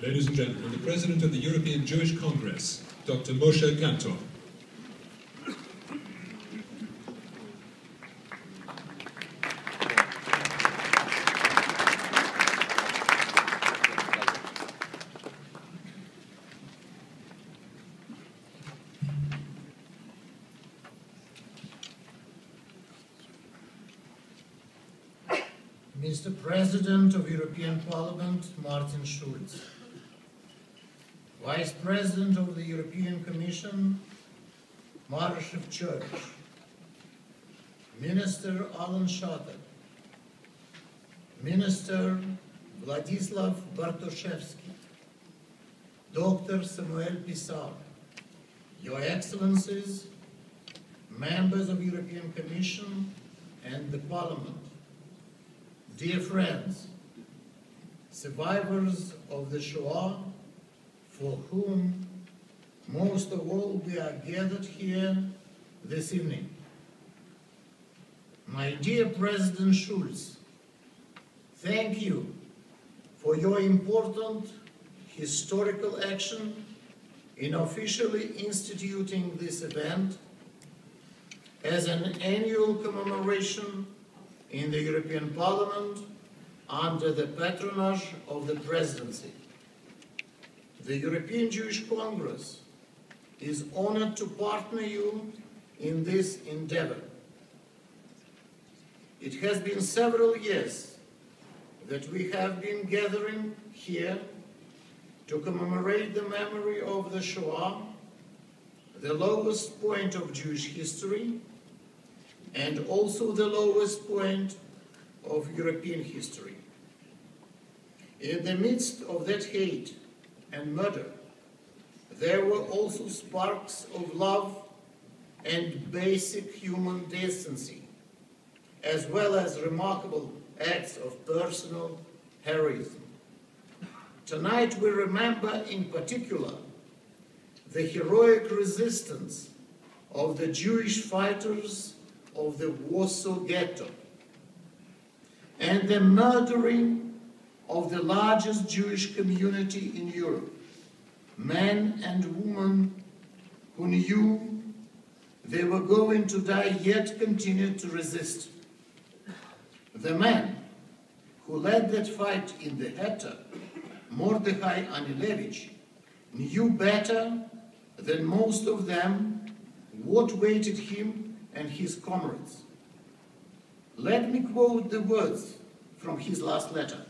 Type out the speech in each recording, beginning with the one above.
Ladies and gentlemen, the President of the European Jewish Congress, Dr. Moshe Kantor. Mr. President of European Parliament, Martin Schulz. Vice President of the European Commission, Martin Schulz. Minister Alan Shatter. Minister Vladislav Bartoszewski. Dr. Samuel Pisar. Your Excellencies, members of European Commission and the Parliament, dear friends, survivors of the Shoah, for whom most of all we are gathered here this evening. My dear President Schulz, thank you for your important historical action in officially instituting this event as an annual commemoration in the European Parliament under the patronage of the Presidency. The European Jewish Congress is honored to partner you in this endeavor. It has been several years that we have been gathering here to commemorate the memory of the Shoah, the lowest point of Jewish history, and also the lowest point of European history. In the midst of that hate and murder, there were also sparks of love and basic human decency, as well as remarkable acts of personal heroism. Tonight we remember in particular the heroic resistance of the Jewish fighters of the Warsaw Ghetto and the murdering of the largest Jewish community in Europe, men and women who knew they were going to die yet continued to resist. The man who led that fight in the Ghetto, Mordechai Anilevich, knew better than most of them what awaited him and his comrades. Let me quote the words from his last letter.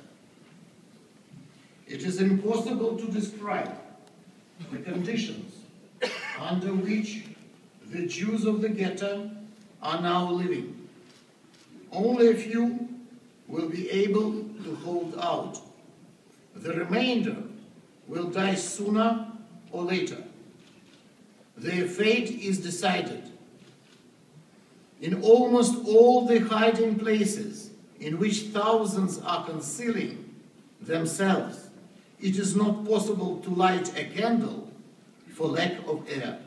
It is impossible to describe the conditions under which the Jews of the ghetto are now living. Only a few will be able to hold out. The remainder will die sooner or later. Their fate is decided. In almost all the hiding places in which thousands are concealing themselves, it is not possible to light a candle for lack of air.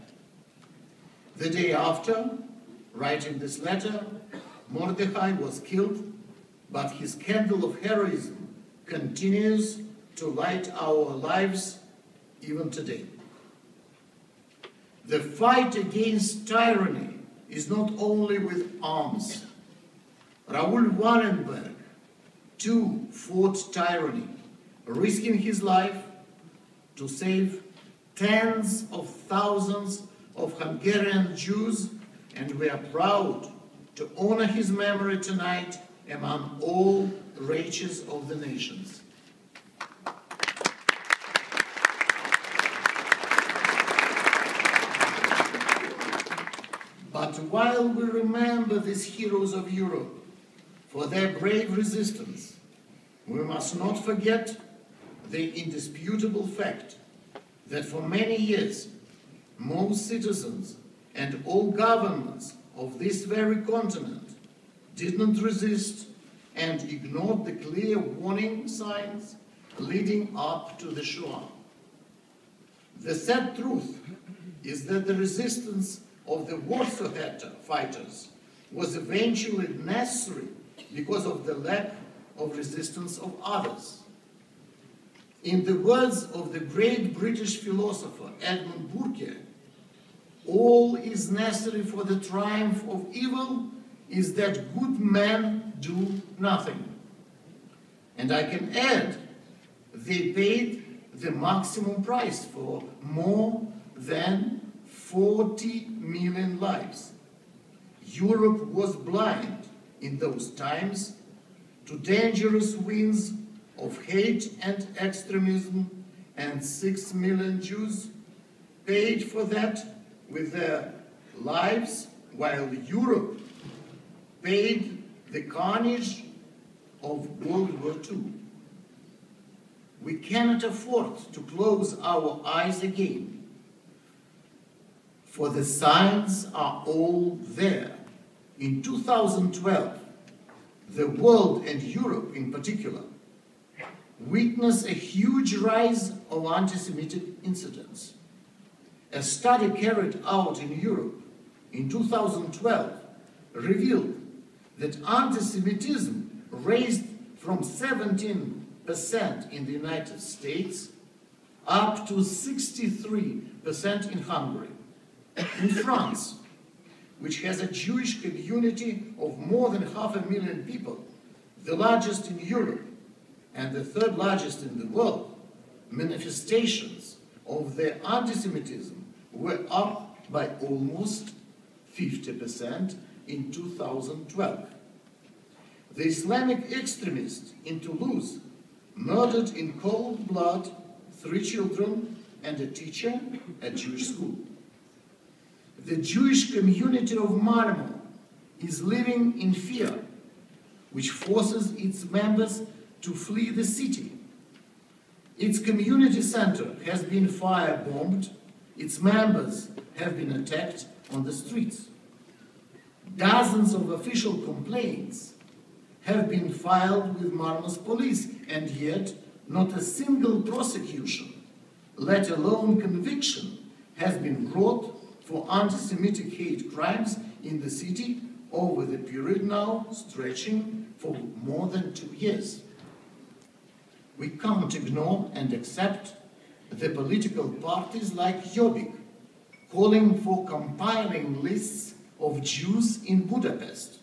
The day after writing this letter, Mordechai was killed, but his candle of heroism continues to light our lives even today. The fight against tyranny is not only with arms. Raoul Wallenberg, too, fought tyranny, risking his life to save tens of thousands of Hungarian Jews, and we are proud to honor his memory tonight among all riches of the nations. But while we remember these heroes of Europe for their brave resistance, we must not forget the indisputable fact that for many years, most citizens and all governments of this very continent did not resist and ignored the clear warning signs leading up to the Shoah. The sad truth is that the resistance of the Warsaw Ghetto fighters was eventually necessary because of the lack of resistance of others. In the words of the great British philosopher Edmund Burke, all is necessary for the triumph of evil is that good men do nothing. And I can add, they paid the maximum price for more than 40 million lives. Europe was blind in those times to dangerous winds of hate and extremism, and 6 million Jews paid for that with their lives, while Europe paid the carnage of World War II. We cannot afford to close our eyes again, for the signs are all there. In 2012, the world, and Europe in particular, witnessed a huge rise of anti-Semitic incidents. A study carried out in Europe in 2012 revealed that anti-Semitism raised from 17% in the United States up to 63% in Hungary. In France, which has a Jewish community of more than 500,000 people, the largest in Europe and the third largest in the world, manifestations of the anti-Semitism were up by almost 50% in 2012. The Islamic extremist in Toulouse murdered in cold blood 3 children and a teacher at Jewish school. The Jewish community of Malmo is living in fear, which forces its members to flee the city. Its community center has been firebombed, its members have been attacked on the streets. Dozens of official complaints have been filed with Malmo's police, and yet not a single prosecution, let alone conviction, has been brought for anti-Semitic hate crimes in the city over the period now stretching for more than 2 years. We can't ignore and accept the political parties like Jobbik, calling for compiling lists of Jews in Budapest.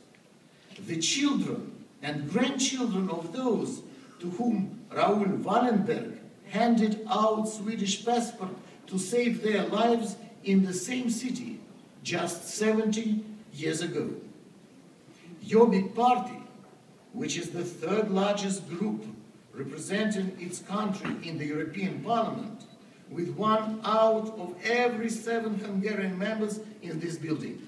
The children and grandchildren of those to whom Raoul Wallenberg handed out Swedish passport to save their lives in the same city just 70 years ago. Jobbik Party, which is the third largest group representing its country in the European Parliament, with 1 out of every 7 Hungarian members in this building.